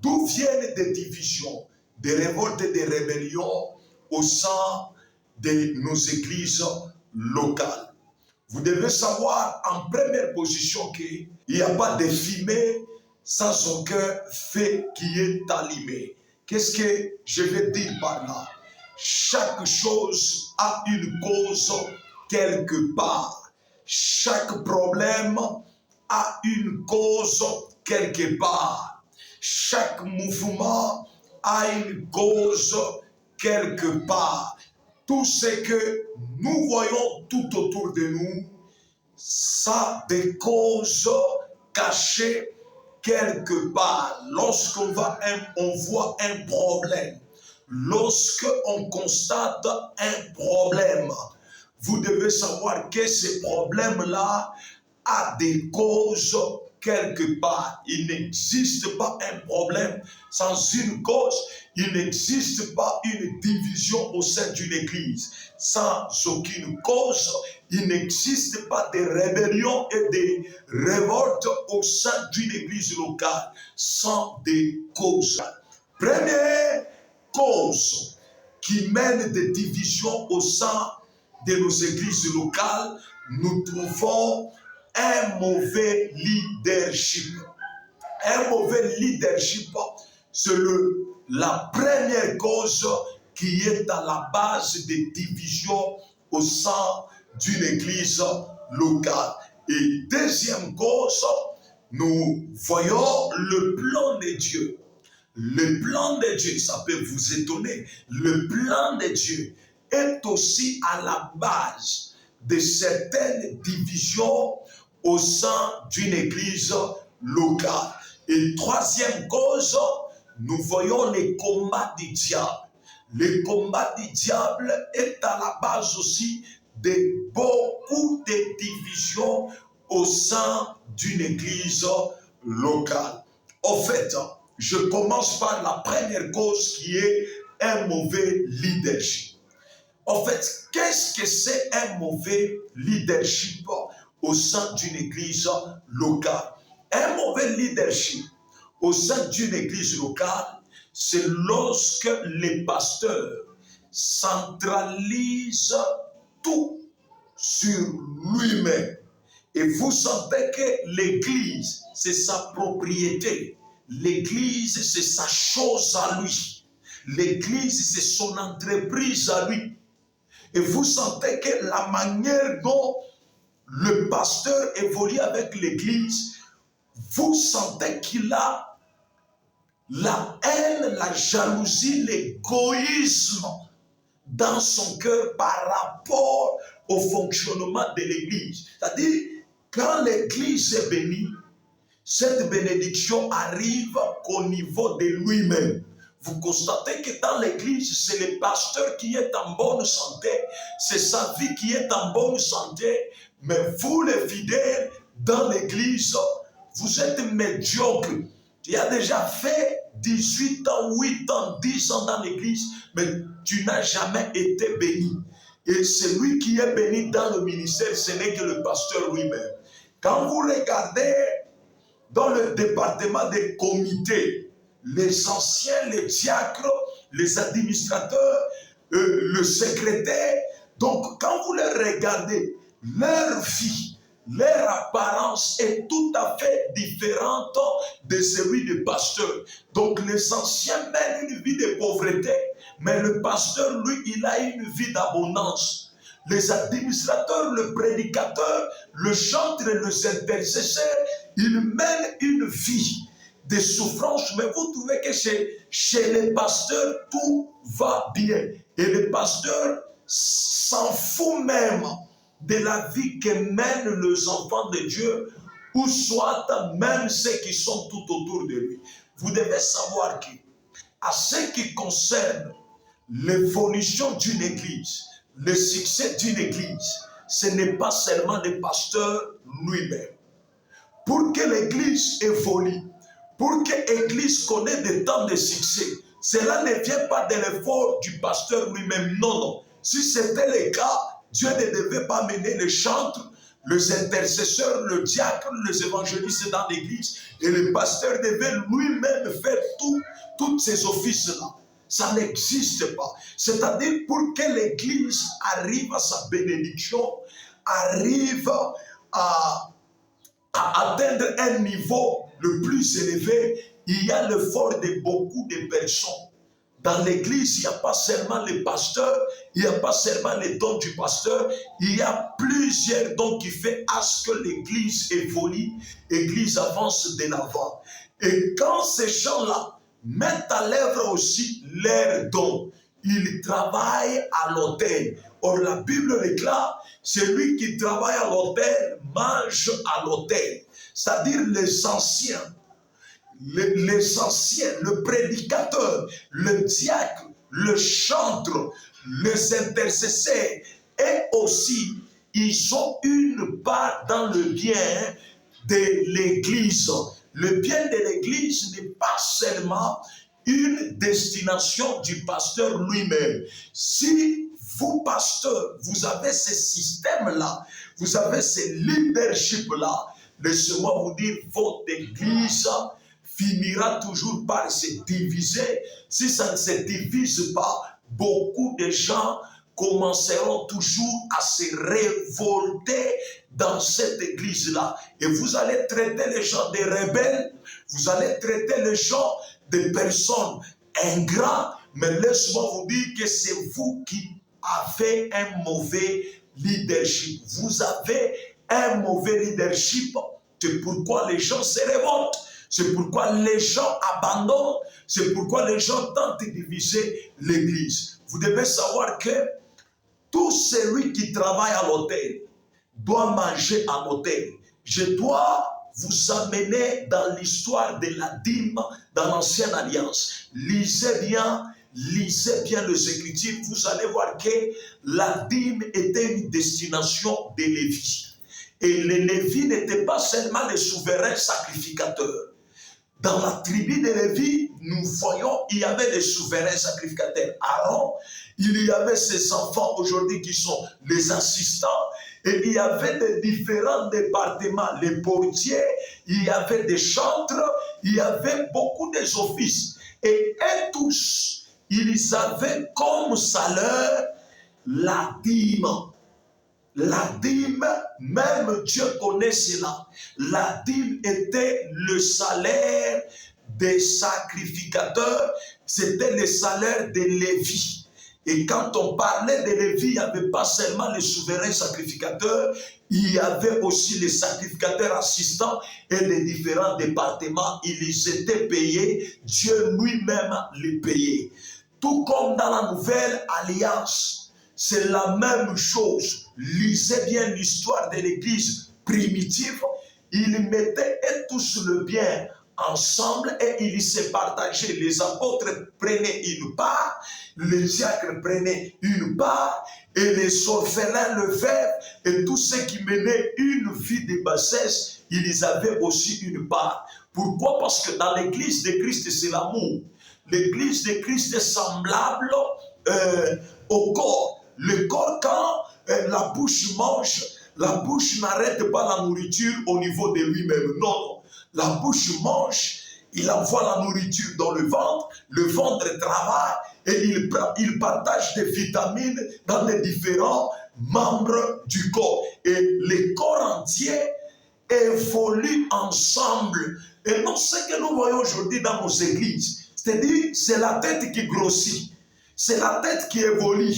d'où viennent des divisions, des révoltes et des rébellions au sein de nos églises locales. Vous devez savoir en première position qu'il n'y a pas de fumée sans aucun feu qui est allumé. Qu'est-ce que je veux dire par là? Chaque chose a une cause quelque part. Chaque problème a une cause quelque part. Chaque mouvement a une cause quelque part. Tout ce que nous voyons tout autour de nous, ça a des causes cachées quelque part. Lorsqu'on on voit un problème, lorsqu'on constate un problème, vous devez savoir que ce problème-là a des causes quelque part. Il n'existe pas un problème sans une cause. Il n'existe pas une division au sein d'une église sans aucune cause. Il n'existe pas de rébellion et de révolte au sein d'une église locale sans des causes. Première cause qui mène des divisions au sein de nos églises locales, nous trouvons un mauvais leadership. Un mauvais leadership, c'est la première cause qui est à la base des divisions au sein d'une église locale. Et deuxième cause, nous voyons le plan de Dieu. Le plan de Dieu, ça peut vous étonner, le plan de Dieu est aussi à la base de certaines divisions au sein d'une église locale. Et troisième cause, nous voyons les combats du diable. Le combat du diable est à la base aussi de beaucoup de divisions au sein d'une église locale. En fait, je commence par la première cause qui est un mauvais leadership. En fait, qu'est-ce que c'est un mauvais leadership au sein d'une église locale? Un mauvais leadership au sein d'une église locale, c'est lorsque les pasteurs centralisent tout sur lui-même. Et vous sentez que l'église, c'est sa propriété. L'église, c'est sa chose à lui. L'église, c'est son entreprise à lui. Et vous sentez que la manière dont le pasteur évolue avec l'église, vous sentez qu'il a la haine, la jalousie, l'égoïsme dans son cœur par rapport au fonctionnement de l'église. C'est-à-dire, quand l'église est bénie, cette bénédiction arrive qu'au niveau de lui-même. Vous constatez que dans l'église, c'est le pasteur qui est en bonne santé, c'est sa vie qui est en bonne santé, mais vous les fidèles dans l'église, vous êtes médiocres. Tu as déjà fait 18 ans, 8 ans, 10 ans dans l'église, mais tu n'as jamais été béni. Et celui qui est béni dans le ministère, ce n'est que le pasteur lui-même. Quand vous regardez dans le département des comités, les anciens, les diacres, les administrateurs, le secrétaire, donc quand vous les regardez, leur vie, leur apparence est tout à fait différente de celui du pasteur. Donc les anciens mènent une vie de pauvreté, mais le pasteur, lui, il a une vie d'abondance. Les administrateurs, le prédicateur, le chantre et les intercesseurs, ils mènent une vie de souffrance, mais vous trouvez que chez les pasteurs, tout va bien. Et le pasteur s'en fout même de la vie que mènent les enfants de Dieu, ou soit même ceux qui sont tout autour de lui. Vous devez savoir que, à ce qui concerne l'évolution d'une église, le succès d'une église, ce n'est pas seulement le pasteur lui-même. Pour que l'église évolue, pour que l'église connaisse des temps de succès, cela ne vient pas de l'effort du pasteur lui-même. Non, non. Si c'était le cas, Dieu ne devait pas mener les chantres, les intercesseurs, le diacre, les évangélistes dans l'église, et le pasteur devait lui-même faire tout tous ces offices-là. Ça n'existe pas. C'est-à-dire pour que l'Église arrive à sa bénédiction, arrive à atteindre un niveau le plus élevé, il y a l'effort de beaucoup de personnes. Dans l'église, il n'y a pas seulement les pasteurs, il n'y a pas seulement les dons du pasteur, il y a plusieurs dons qui font à ce que l'église évolue, l'église avance de l'avant. Et quand ces gens-là mettent à l'œuvre aussi leurs dons, ils travaillent à l'autel. Or, la Bible déclare, celui qui travaille à l'autel mange à l'autel. C'est-à-dire les anciens, le prédicateur, le diacre, le chantre, les intercesseurs, et aussi, ils ont une part dans le bien de l'Église. Le bien de l'Église n'est pas seulement une destination du pasteur lui-même. Si vous, pasteurs, vous avez ce système-là, vous avez ce leadership-là, laissez-moi vous dire, votre Église finira toujours par se diviser. Si ça ne se divise pas, beaucoup de gens commenceront toujours à se révolter dans cette église-là. Et vous allez traiter les gens de rebelles, vous allez traiter les gens de personnes ingrats, mais laisse-moi vous dire que c'est vous qui avez un mauvais leadership. Vous avez un mauvais leadership, c'est pourquoi les gens se révoltent. C'est pourquoi les gens abandonnent. C'est pourquoi les gens tentent de diviser l'église. Vous devez savoir que tout celui qui travaille à l'autel doit manger à l'autel. Je dois vous amener dans l'histoire de la dîme dans l'Ancienne Alliance. Lisez bien les Écritures. Vous allez voir que la dîme était une destination des Lévites. Et les Lévites n'étaient pas seulement les souverains sacrificateurs. Dans la tribu de Lévi, nous voyons, il y avait des souverains sacrificateurs. Aaron, il y avait ses enfants aujourd'hui qui sont les assistants, et il y avait des différents départements, les portiers, il y avait des chantres, il y avait beaucoup des offices. Et tous, ils avaient comme salaire la dîme. La dîme, même Dieu connaît cela. La dîme était le salaire des sacrificateurs, c'était le salaire des Lévites. Et quand on parlait des Lévites, il n'y avait pas seulement les souverains sacrificateurs, il y avait aussi les sacrificateurs assistants et les différents départements. Ils étaient payés, Dieu lui-même les payait. Tout comme dans la Nouvelle Alliance. C'est la même chose. Lisez bien l'histoire de l'Église primitive. Ils mettaient tous le bien ensemble et ils se partageaient. Les apôtres prenaient une part, les diacres prenaient une part, et les orphelins, le veuve, et tous ceux qui menaient une vie de bassesse, ils avaient aussi une part. Pourquoi? Parce que dans l'Église de Christ, c'est l'amour. L'Église de Christ est semblable au corps. Le corps, quand la bouche mange, la bouche n'arrête pas la nourriture au niveau de lui-même. Non, la bouche mange, il envoie la nourriture dans le ventre travaille et il partage des vitamines dans les différents membres du corps. Et le corps entier évolue ensemble. Et non, ce que nous voyons aujourd'hui dans nos églises, c'est-à-dire c'est la tête qui grossit, c'est la tête qui évolue.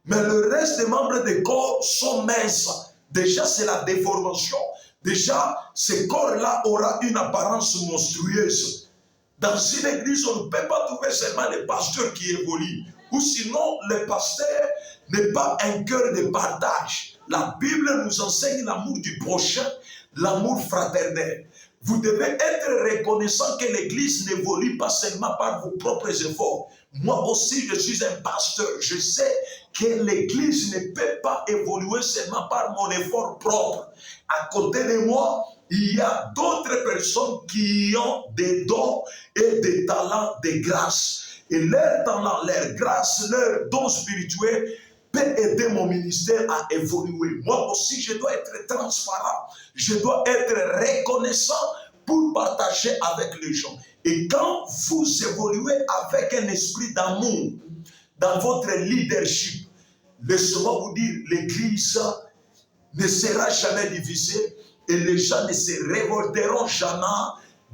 Mais le reste des membres du corps sont minces. Déjà, c'est la déformation. Déjà, ce corps-là aura une apparence monstrueuse. Dans une église, on ne peut pas trouver seulement les pasteurs qui évoluent. Ou sinon, le pasteur n'est pas un cœur de partage. La Bible nous enseigne l'amour du prochain, l'amour fraternel. Vous devez être reconnaissant que l'église n'évolue pas seulement par vos propres efforts. Moi aussi, je suis un pasteur. Je sais que l'église ne peut pas évoluer seulement par mon effort propre. À côté de moi, il y a d'autres personnes qui ont des dons et des talents de grâce. Et leur talent, leur grâce, leur don spirituel peut aider mon ministère à évoluer. Moi aussi, je dois être transparent. Je dois être reconnaissant pour partager avec les gens. Et quand vous évoluez avec un esprit d'amour dans votre leadership, laissez-moi vous dire, l'Église ne sera jamais divisée et les gens ne se révolteront jamais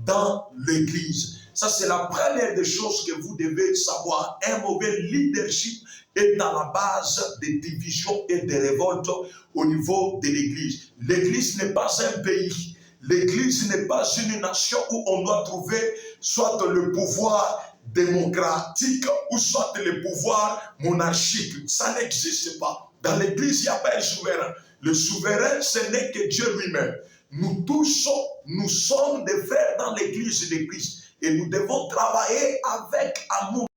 dans l'Église. Ça, c'est la première des choses que vous devez savoir. Un mauvais leadership est dans la base des divisions et des révoltes au niveau de l'Église. L'Église n'est pas un pays. L'Église n'est pas une nation où on doit trouver soit le pouvoir démocratique ou soit le pouvoir monarchique. Ça n'existe pas. Dans l'Église, il n'y a pas un souverain. Le souverain, ce n'est que Dieu lui-même. Nous tous, nous sommes des frères dans l'Église de Christ. Et nous devons travailler avec amour.